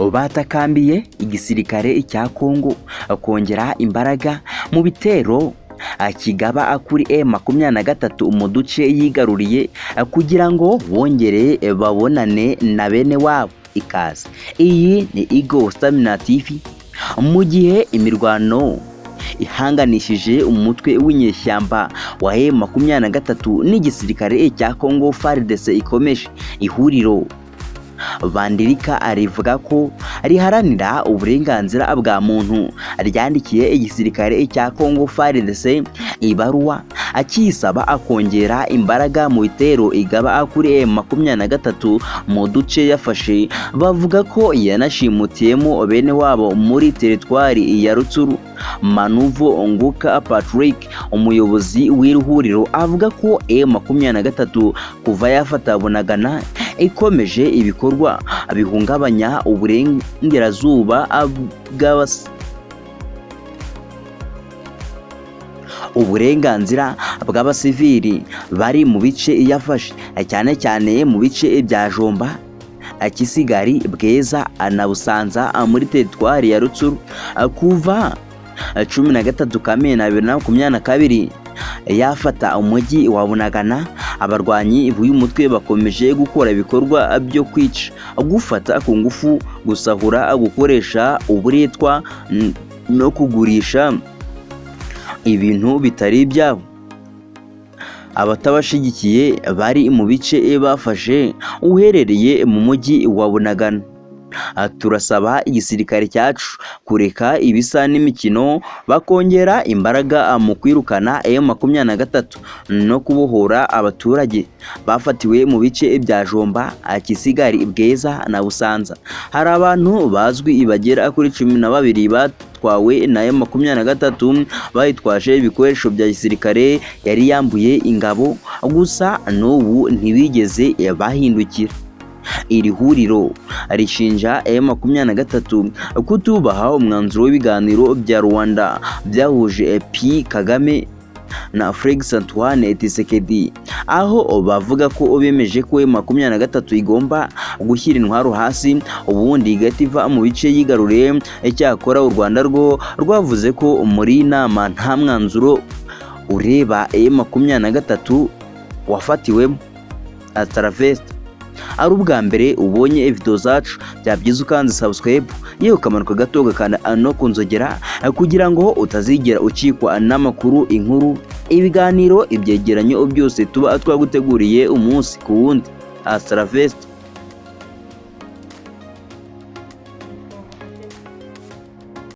batakambiye igisirikare cya Kongo kongera imbaraga mu bitero kigaba kuri M23 mu duce yigaruriye kugira ngo bongere babonane na bene wabo. Ikaze, iyi ni Igo Stamina TV. Mu gihe imirwano ihanganishije umutwe w'inyeshyamba wa M23 n'igisirikare cya Kongo FARDC ikomeje, ihuriro Bandirika arivuga ko riharanira uburenganzira bwa muntu ryandikiye igisirikare cya Kongo FARDC ibaruwa akisaba akongera imbaraga mu bitero igaba kuri M23 mu duce yafashe. Bavuga ko yanashimutiyemo bene wabo muri teritwari ya Rutsuru. Manuvo Nguka Patrick, umuyobozi w'ihuriro, avuga ko M23 kuva yafata Bunagana ikomeje ibikorwa bihungabanya uburenganzira bw'abasivili bari mu bice yafashe, cyane cyane mu bice bya Jomba, Kisigari, Bweza na Busanza muri teritwari ya Rutsuru. Kuva 13 Kamena 2022 yafata umujyi wa Bunagana, abarwanyi b'uyu mutwe bakomeje gukora ibikorwa byo kwica, gufata ku ngufu, gusahura, gukoresha uburetwa no kugurisha ibintu bitari ibyabo. Abatabashigikiye bari mu bice bafashe uherereye mu mujyi wa Bunagana. Turasaba igisirikare cyacu kureka ibisa n'imikino bakongera imbaraga mu kwirukana M23 no kubohora abaturage bafatiwe mu bice bya Jomba, Kisigari, Bweza na Busanza. Hari abantu bazwi bagera kuri 12 batwawe na M23 bayitwaje ibikoresho bya gisirikare yari yambuye ingabo, gusa n'ubu ntibigeze bahindukira. Iri huriro rishinja M23 kutubaha umwanzuro w'ibiganiro bya Rwanda byahuje P Kagame na Felix Antoine Tshisekedi, aho bavuga ko bemeje ko M23 igomba gushyira intwaro hasi ubundi igativa mu bice yigaruriye. Cyakora u Rwanda rwo rwavuze ko muri nama nta mwanzuro ureba M23 wafatiwemo. Ataravesta ari ubwa mbere ubonye video zacu, byabyiza ukanze subscribe, yewe ukamanuka gato gakanda no kunzogera kugira ngo utazigera ucikwa n'amakuru, inkuru, ibiganiro, ibyegeranyo byose tuba twaguteguriye umunsi ku wundi. Ataravesta.